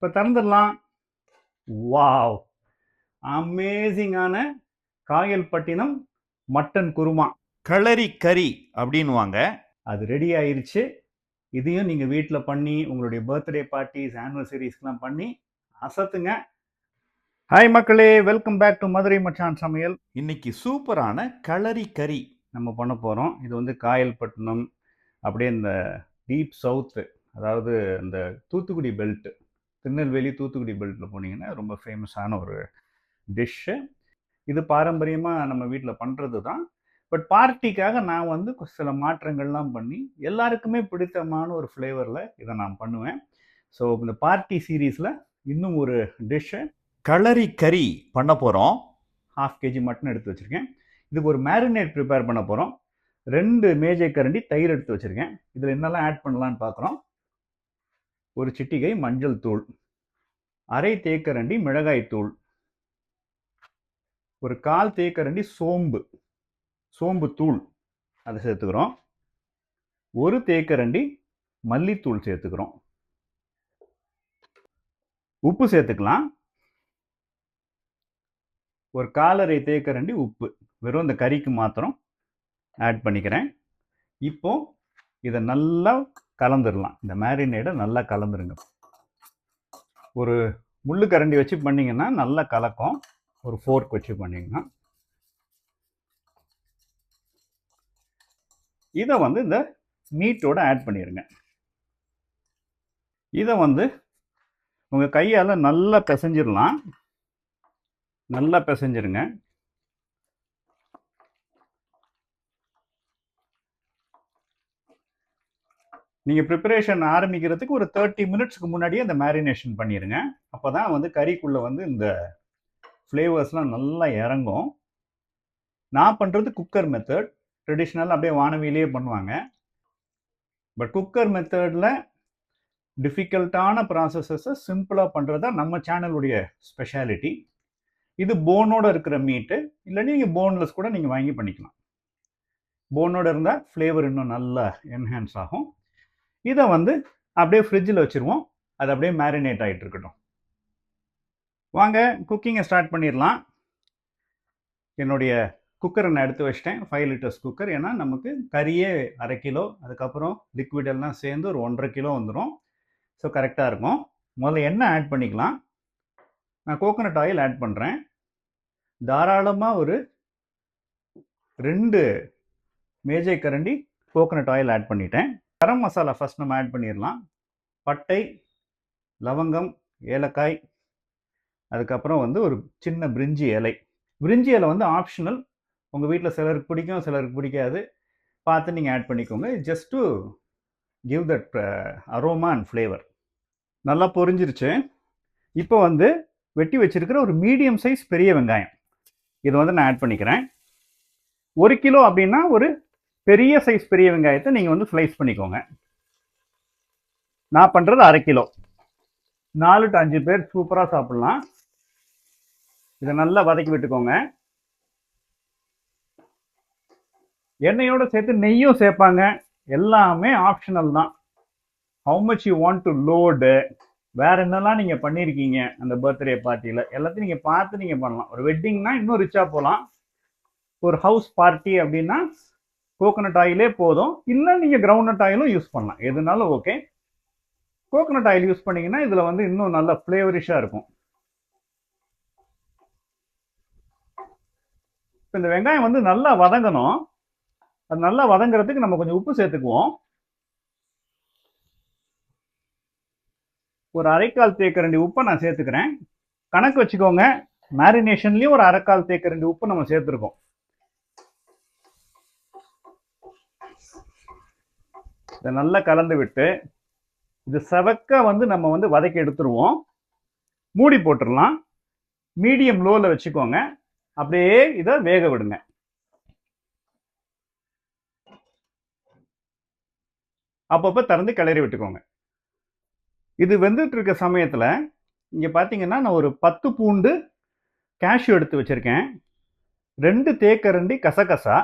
இப்போ திறந்துடலாம். வாவ்! அமேசிங்கான காயல்பட்டினம் மட்டன் குருமா, களரி கறி அப்படின்னுவாங்க. அது ரெடி ஆயிருச்சு. இதையும் நீங்க வீட்ல பண்ணி உங்களுடைய பர்த்டே பார்ட்டிஸ், ஆனிவர்சரிஸ்க்குலாம் பண்ணி அசத்துங்க. ஹாய் மக்களே, வெல்கம் பேக் டு மதுரை மச்சான் சமையல். இன்னைக்கு சூப்பரான களரி கறி நம்ம பண்ண போறோம். இது வந்து காயல்பட்டினம், அப்படியே இந்த டீப் சவுத்து, அதாவது இந்த தூத்துக்குடி பெல்ட், திருநெல்வேலி தூத்துக்குடி பெல்ட்டில் போனீங்கன்னா ரொம்ப ஃபேமஸான ஒரு டிஷ்ஷு. இது பாரம்பரியமாக நம்ம வீட்டில் பண்ணுறது தான். பட் பார்ட்டிக்காக நான் வந்து சில மாற்றங்கள்லாம் பண்ணி எல்லாருக்குமே பிடித்தமான ஒரு ஃப்ளேவரில் இதை நான் பண்ணுவேன். ஸோ இந்த பார்ட்டி சீரீஸில் இன்னும் ஒரு டிஷ்ஷு களரி கறி பண்ண போகிறோம். 1/2 kg மட்டன் எடுத்து வச்சுருக்கேன். இதுக்கு ஒரு மேரினேட் ப்ரிப்பேர் பண்ண போகிறோம். 2 மேஜை கரண்டி தயிர் எடுத்து வச்சுருக்கேன். இதில் என்னெல்லாம் ஆட் பண்ணலான்னு பார்க்குறோம். ஒரு சிட்டிகை மஞ்சள் தூள், அரை தேக்கரண்டி மிளகாய் தூள், ஒரு 1/4 தேக்கரண்டி சோம்பு தூள் அதை சேர்த்துக்கிறோம். ஒரு தேக்கரண்டி மல்லித்தூள் சேர்த்துக்கிறோம். உப்பு சேர்த்துக்கலாம். ஒரு 1/4 தேக்கரண்டி உப்பு வெறும் இந்த கறிக்கு மாத்திரம் ஆட் பண்ணிக்கிறேன். இப்போ இதை நல்லா கலந்துடலாம். இந்த மேரினேட்டை நல்லா கலந்துருங்க. ஒரு முள்ளு கரண்டி வச்சு பண்ணிங்கன்னா நல்லா கலக்கும். ஒரு ஃபோர்க் வச்சு பண்ணிங்கன்னா இதை வந்து இந்த மீட்டோட ஆட் பண்ணிடுங்க. இதை வந்து உங்கள் கையால் நல்லா பிசைஞ்சிடலாம். நல்லா பிசைஞ்சிருங்க. நீங்கள் ப்ரிப்பரேஷன் ஆரம்பிக்கிறதுக்கு ஒரு 30 மினிட்ஸ்க்கு முன்னாடியே அந்த மேரினேஷன் பண்ணிடுங்க. அப்போ தான் வந்து கறிக்குள்ளே வந்து இந்த ஃப்ளேவர்ஸ்லாம் நல்லா இறங்கும். நான் பண்ணுறது குக்கர் மெத்தட். ட்ரெடிஷ்னலாக அப்படியே வானவிலேயே பண்ணுவாங்க. பட் குக்கர் மெத்தடில் டிஃபிகல்ட்டான ப்ராசஸஸை சிம்பிளாக பண்ணுறது தான் நம்ம சேனலுடைய ஸ்பெஷாலிட்டி. இது போனோட இருக்கிற மீட்டு, இல்லாட்டி நீங்கள் போன்லெஸ் கூட நீங்கள் வாங்கி பண்ணிக்கலாம். போனோட இருந்தால் ஃப்ளேவர் இன்னும் நல்லா என்ஹான்ஸ் ஆகும். இதை வந்து அப்படியே ஃப்ரிட்ஜில் வச்சுருவோம். அது அப்படியே மேரினேட் ஆகிட்டு இருக்கட்டும். வாங்க குக்கிங்கை ஸ்டார்ட் பண்ணிடலாம். என்னுடைய குக்கரை நான் எடுத்து வச்சிட்டேன். 5 லிட்டர்ஸ் குக்கர். ஏன்னா நமக்கு கறியே 1/2 கிலோ, அதுக்கப்புறம் லிக்விட் எல்லாம் சேர்ந்து ஒரு 1.5 கிலோ வந்துடும். ஸோ கரெக்டாக இருக்கும். முதல்ல எண்ணெய் ஆட் பண்ணிக்கலாம். நான் கோகோனட் ஆயில் ஆட் பண்ணுறேன். தாராளமாக ஒரு 2 மேஜை கரண்டி கோகோனட் ஆயில் ஆட் பண்ணிட்டேன். கரம் மசாலா ஃபஸ்ட் நம்ம ஆட் பண்ணிடலாம். பட்டை, லவங்கம், ஏலக்காய், அதுக்கப்புறம் வந்து ஒரு சின்ன பிரிஞ்சி இலை. பிரிஞ்சி இலை வந்து ஆப்ஷனல். உங்கள் வீட்டில் சிலருக்கு பிடிக்கும், சிலருக்கு பிடிக்காது. பார்த்து நீங்கள் ஆட் பண்ணிக்கோங்க. Just to give that aroma and flavour. நல்லா பொரிஞ்சிருச்சு. இப்போ வந்து வெட்டி வச்சிருக்கிற ஒரு மீடியம் சைஸ் பெரிய வெங்காயம் இதை வந்து நான் ஆட் பண்ணிக்கிறேன். 1 கிலோ அப்படின்னா ஒரு பெரிய சைஸ் பெரிய வெங்காயத்தை நீங்கள் வந்து ஸ்லைஸ் பண்ணிக்கோங்க. நான் பண்ணுறது 1/2 கிலோ. 4 to 5 பேர் சூப்பராக சாப்பிட்லாம். இதை நல்லா வதக்கி விட்டுக்கோங்க. எண்ணெயோடு சேர்த்து நெய்யும் சேர்ப்பாங்க. எல்லாமே ஆப்ஷனல் தான். How much you want to load, வேற என்னெல்லாம் நீங்கள் பண்ணியிருக்கீங்க அந்த பர்த்டே பார்ட்டியில், எல்லாத்தையும் நீங்கள் பார்த்து நீங்கள் பண்ணலாம். ஒரு வெட்டிங்னா இன்னும் ரிச்சாக போகலாம். ஒரு ஹவுஸ் பார்ட்டி அப்படின்னா கோகோனட் ஆயிலே போதும். இல்லை நீங்கள் கிரவுண்ட்நட் ஆயிலும் யூஸ் பண்ணலாம். எதுனாலும் ஓகே. கோகோனட் ஆயில் யூஸ் பண்ணிங்கன்னா இதில் வந்து இன்னும் நல்ல ஃப்ளேவரிஷாக இருக்கும். இப்போ இந்த வெங்காயம் வந்து நல்லா வதங்கணும். அது நல்லா வதங்குறதுக்கு நம்ம கொஞ்சம் உப்பு சேர்த்துக்குவோம். ஒரு 1/4 தேக்கரண்டி உப்பை நான் சேர்த்துக்கிறேன். கணக்கு வச்சுக்கோங்க. மேரினேஷன்லேயும் ஒரு 1/4 தேக்கரண்டி உப்பு நம்ம சேர்த்துருக்கோம். இதை நல்லா கலந்து விட்டு இது செவக்க வந்து நம்ம வந்து வதக்கி எடுத்துருவோம். மூடி போட்டுடலாம். மீடியம் லோவில் வச்சுக்கோங்க. அப்படியே இதை வேக விடுங்க. அப்பப்போ திறந்து கிளறி விட்டுக்கோங்க. இது வெந்துட்டு இருக்க சமயத்தில் இங்கே பார்த்தீங்கன்னா நான் ஒரு 10 பூண்டு கேஷ்யூ எடுத்து வச்சுருக்கேன். 2 தேக்கரண்டி கசகசா,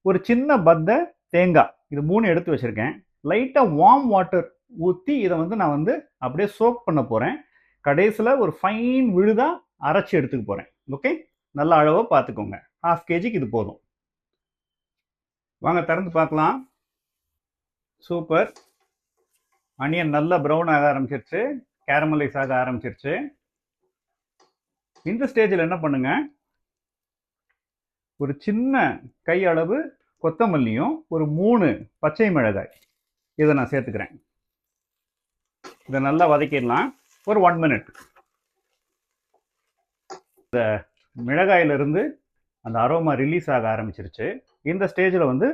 ஒரு சின்ன பத்தை தேங்காய், இது 3 எடுத்து வச்சுருக்கேன். லைட்டாக வார்ம் வாட்டர் ஊற்றி இதை வந்து நான் வந்து அப்படியே சோக் பண்ண போகிறேன். கடைசியில் ஒரு ஃபைன் விழுதாக அரைச்சி எடுத்துக்க போகிறேன். ஓகே, நல்ல அளவாக பார்த்துக்கோங்க. 1/2 kgக்கு இது போதும். வாங்க திறந்து பார்க்கலாம். சூப்பர். அனியன் நல்லா ப்ரௌன் ஆக ஆரம்பிச்சிருச்சு, கேரமலைஸ் ஆக ஆரம்பிச்சிருச்சு. இந்த ஸ்டேஜில் என்ன பண்ணுங்க, ஒரு சின்ன கை அளவு கொத்தமல்லியும் ஒரு 3 பச்சை மிளகாய் இதை நான் சேர்த்துக்கிறேன். இதை நல்லா வதக்கிடலாம் ஒரு 1 minute. இந்த மிளகாயிலிருந்து அந்த அரோமா ரிலீஸ் ஆக ஆரம்பிச்சிருச்சு. இந்த ஸ்டேஜில் வந்து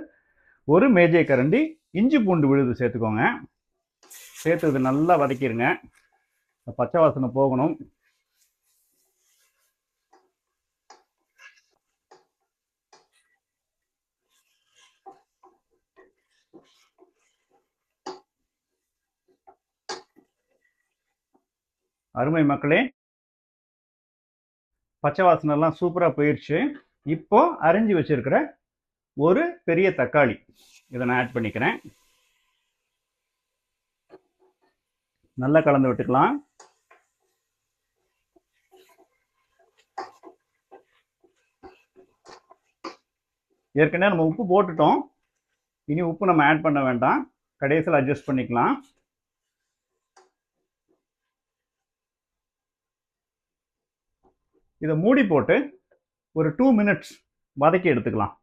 ஒரு மேஜை கரண்டி இஞ்சி பூண்டு விழுது சேர்த்துக்கோங்க. சேர்த்து இது நல்லா வதக்கிடுங்க. பச்சை வாசனை போகணும். அருமை மக்களே, பச்சை வாசனை எல்லாம் சூப்பராக போயிடுச்சு. இப்போ அரிஞ்சு வச்சிருக்கிற ஒரு பெரிய தக்காளி இதை நான் ஆட் பண்ணிக்கிறேன். நல்லா கலந்து விட்டுக்கலாம். ஏற்கனவே நம்ம உப்பு போட்டுட்டோம், இனி உப்பு நம்ம ஆட் பண்ண வேண்டாம், கடைசியில் அட்ஜஸ்ட் பண்ணிக்கலாம். இதை மூடி போட்டு ஒரு 2 minutes வதக்கி எடுத்துக்கலாம்.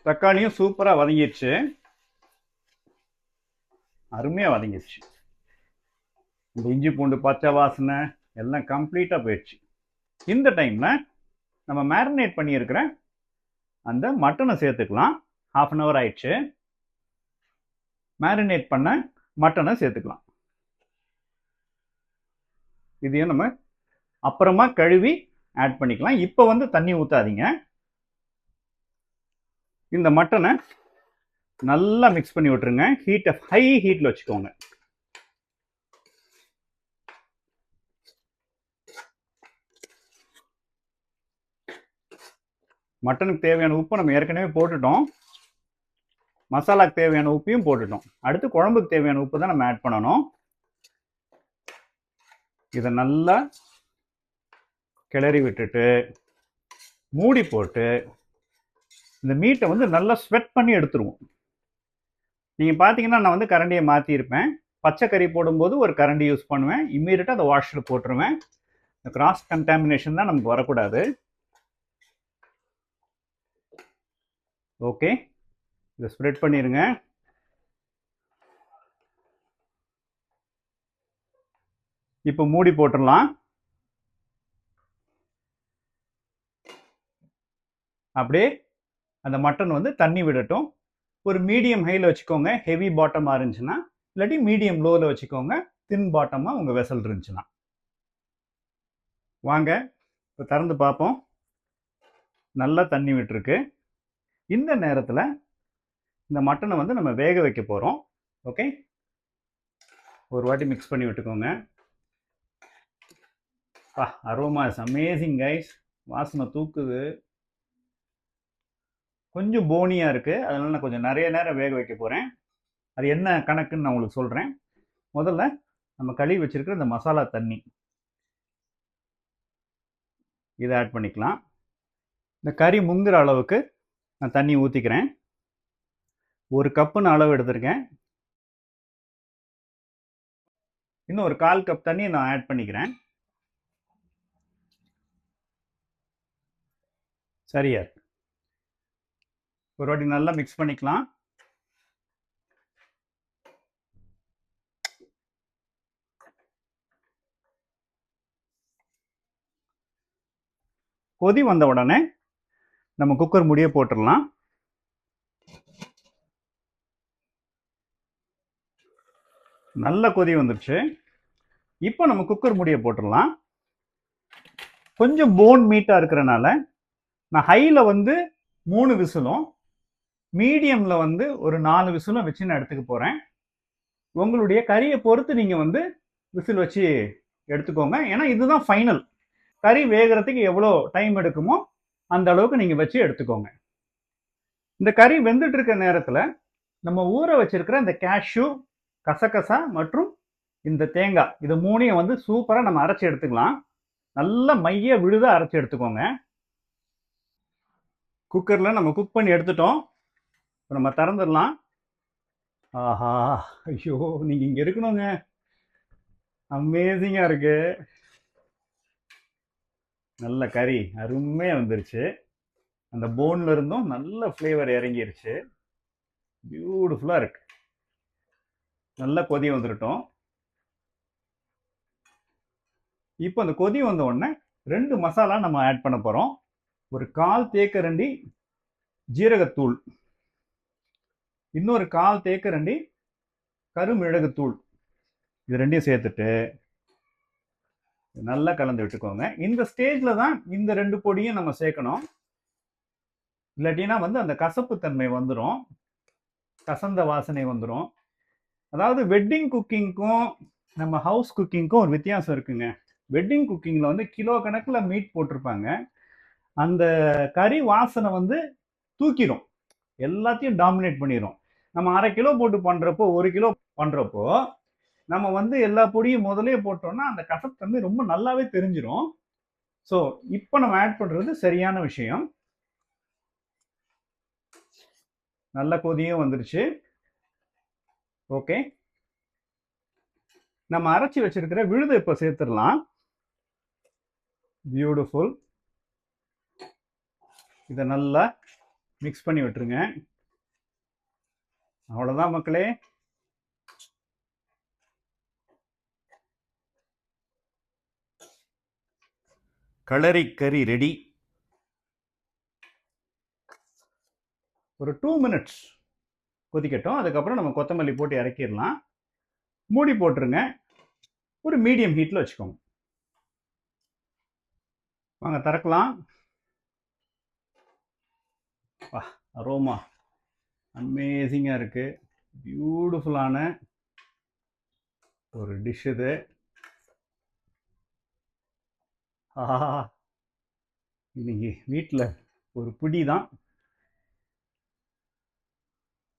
தக்காளியும் சூப்பராக வதங்கிடுச்சு, அருமையாக வதங்கிடுச்சு. இந்த இஞ்சி பூண்டு பச்சை வாசனை எல்லாம் கம்ப்ளீட்டாக போயிடுச்சு. இந்த டைமில் நம்ம மேரினேட் பண்ணியிருக்கிற அந்த மட்டனை சேர்த்துக்கலாம். 1/2 an hour ஆயிடுச்சு. மேரினேட் பண்ண மட்டனை சேர்த்துக்கலாம். இதையும் நம்ம அப்புறமா கழுவி ஆட் பண்ணிக்கலாம். இப்போ வந்து தண்ணி ஊற்றாதீங்க. இந்த மட்டனை நல்லா மிக்ஸ் பண்ணி விட்டுருங்க. ஹீட்டை ஹை ஹீட்டில் வச்சுக்கோங்க. மட்டனுக்கு தேவையான உப்பு நம்ம ஏற்கனவே போட்டுட்டோம், மசாலாக்கு தேவையான உப்பையும் போட்டுட்டோம். அடுத்து குழம்புக்கு தேவையான உப்பு தான் நம்ம ஆட் பண்ணணும். இதை நல்லா கிளறி விட்டுட்டு மூடி போட்டு இந்த மீட்டை வந்து நல்லா ஸ்வெட் பண்ணி எடுத்துருவோம். நீங்கள் பார்த்தீங்கன்னா நான் வந்து கரண்டியை மாற்றிருப்பேன். பச்சை கறி போடும்போது ஒரு கரண்டி யூஸ் பண்ணுவேன், இம்மீடியட்டாக அதை வாஷில் போட்டுருவேன். இந்த கிராஸ் கண்டாமினேஷன் தான் நமக்கு வரக்கூடாது. ஓகே, இதை ஸ்ப்ரெட் பண்ணிடுங்க. இப்போ மூடி போட்டுடலாம். அப்படியே அந்த மட்டன் வந்து தண்ணி விடட்டும். ஒரு மீடியம் ஹையில் வச்சுக்கோங்க ஹெவி பாட்டமாக இருந்துச்சுன்னா, இல்லாட்டி மீடியம் லோவில் வச்சுக்கோங்க தின் பாட்டமாக உங்கள் வெசல் இருந்துச்சுன்னா. வாங்க இப்போ திறந்து பார்ப்போம். நல்லா தண்ணி விட்டுருக்கு. இந்த நேரத்தில் இந்த மட்டனை வந்து நம்ம வேக வைக்க போகிறோம். ஓகே, ஒரு வாட்டி மிக்ஸ் பண்ணி விட்டுக்கோங்க. Aroma is amazing guys. வாசனை தூக்குது. கொஞ்சம் போனியாக இருக்குது, அதனால் நான் கொஞ்சம் நிறைய நேரம் வேக வைக்க போகிறேன். அது என்ன கணக்குன்னு நான் உங்களுக்கு சொல்கிறேன். முதல்ல நம்ம கழுவி வச்சுருக்கிற இந்த மசாலா தண்ணி இதை ஆட் பண்ணிக்கலாம். இந்த கறி முங்குற அளவுக்கு நான் தண்ணி ஊற்றிக்கிறேன். 1 கப்புன்னு அளவு எடுத்திருக்கேன். இன்னும் ஒரு 1/4 கப் தண்ணி நான் ஆட் பண்ணிக்கிறேன். சரியா, ஒரு வாட்டி நல்லா மிக்ஸ் பண்ணிக்கலாம். கொதி வந்த உடனே நம்ம குக்கர் மூடியை போட்டுடலாம். நல்ல கொதி வந்துருச்சு. இப்போ நம்ம குக்கர் மூடியை போட்டுடலாம். கொஞ்சம் போன் மீட்டாக இருக்கிறனால நான் ஹையில் வந்து 3 விசிலும் மீடியமில் வந்து ஒரு 4 விசிலும் வச்சு நான் எடுத்துக்க போகிறேன். உங்களுடைய கறியை பொறுத்து நீங்கள் வந்து விசில் வச்சு எடுத்துக்கோங்க. ஏன்னா இதுதான் ஃபைனல். கறி வேகிறதுக்கு எவ்வளோ டைம் எடுக்குமோ அந்த அளவுக்கு நீங்கள் வச்சு எடுத்துக்கோங்க. இந்த கறி வெந்துட்டு இருக்க நேரத்தில் நம்ம ஊற வச்சிருக்கிற இந்த கேஷ்யூ, கசகசா மற்றும் இந்த தேங்காய் இது மூணையும் வந்து சூப்பரா நம்ம அரைச்சு எடுத்துக்கலாம். நல்ல மைய விழுதா அரைச்சு எடுத்துக்கோங்க. குக்கர்ல நம்ம குக் பண்ணி எடுத்துட்டோம். இப்ப நம்ம திறந்துடலாம். ஆஹா! ஐயோ! நீங்க இங்க இருக்கணுங்க. அமேசிங்கா இருக்கு. நல்ல கறி அருமையா வந்துருச்சு. அந்த போன்ல இருந்தும் நல்ல ஃப்ளேவர் இறங்கிருச்சு. பியூட்டிஃபுல்லா இருக்கு. நல்ல கொதி வந்துடட்டும். இப்போ அந்த கொதி வந்த உடனே 2 மசாலா நம்ம ஆட் பண்ண போறோம். ஒரு 1/4 தேக்கரண்டி ஜீரகத்தூள், இன்னொரு 1/4 தேக்கரண்டி கருமிளகுத்தூள். இது ரெண்டையும் சேர்த்துட்டு நல்லா கலந்து விட்டுக்கோங்க. இந்த ஸ்டேஜ்ல தான் இந்த 2 பொடியும் நம்ம சேர்க்கணும். இல்லாட்டினா வந்து அந்த கசப்பு தன்மை வந்துடும், கசந்த வாசனை வந்துடும். அதாவது வெட்டிங் குக்கிங்க்கும் நம்ம ஹவுஸ் குக்கிங்க்கும் ஒரு வித்தியாசம் இருக்குங்க. வெட்டிங் குக்கிங்கில் வந்து கிலோ கணக்கில் மீட் போட்டிருப்பாங்க. அந்த கறி வாசனை வந்து தூக்கிடும், எல்லாத்தையும் டாமினேட் பண்ணிடும். நம்ம 1/2 கிலோ போட்டு பண்ணுறப்போ 1 கிலோ பண்ணுறப்போ நம்ம வந்து எல்லா பொடியும் முதலே போட்டோம்னா அந்த கசப்பு தன்மை ரொம்ப நல்லாவே தெரிஞ்சிடும். ஸோ இப்போ நம்ம ஆட் பண்ணுறது சரியான விஷயம். நல்ல கொதியும் வந்துருச்சு. ஓகே, நம்ம அரைச்சி வச்சிருக்கிற விழுதை இப்போ சேர்த்துடலாம். பியூட்டிஃபுல். இதை நல்லா மிக்ஸ் பண்ணி விட்டுருங்க. அவ்வளோதான் மக்களே. களரி கறி ரெடி. ஒரு 2 மினிட்ஸ் கொதிக்கட்டும். அதுக்கப்புறம் நம்ம கொத்தமல்லி போட்டு இறக்கிடலாம். மூடி போட்டுருங்க. ஒரு மீடியம் ஹீட்டில் வச்சுக்கோங்க. வாங்க திறக்கலாம். வா, அரோமா அமேசிங்காக இருக்குது. பியூட்டிஃபுல்லான ஒரு டிஷ் இது. ஆஹா, இன்னைக்கு வீட்டில் ஒரு பிடி தான்.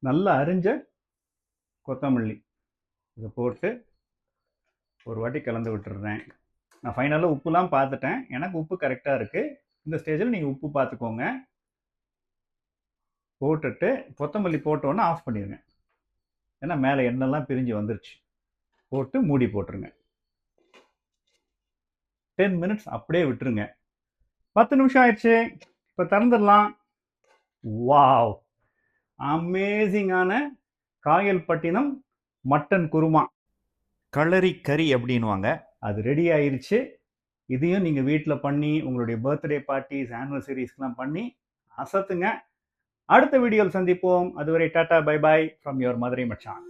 நல்லா அரிஞ்ச கொத்தமல்லி இதை போட்டு ஒரு வாட்டி கலந்து விட்டுடுறேன். நான் ஃபைனலாக உப்புலாம் பார்த்துட்டேன். எனக்கு உப்பு கரெக்டாக இருக்குது. இந்த ஸ்டேஜில் நீங்கள் உப்பு பார்த்துக்கோங்க. போட்டுட்டு கொத்தமல்லி போட்டோன்னே ஆஃப் பண்ணிடுங்க. ஏன்னா மேலே எண்ணெய்லாம் பிரிஞ்சு வந்துருச்சு. போட்டு மூடி போட்டுருங்க. 10 மினிட்ஸ் அப்படியே விட்டுருங்க. 10 நிமிஷம் ஆயிடுச்சு. இப்போ திறந்துடலாம். வாவ், அமேசிங்கான காயல்பட்டினம் மட்டன் குருமா, களரி கறி அப்படின்வாங்க, அது ரெடி ஆயிருச்சு. இதையும் நீங்கள் வீட்டில் பண்ணி உங்களுடைய பர்த்டே பார்ட்டிஸ், ஆனிவர்சரிஸ்க்கெலாம் பண்ணி அசத்துங்க. அடுத்த வீடியோவில் சந்திப்போம். அதுவரை tata bye bye from your Madurai மச்சான்.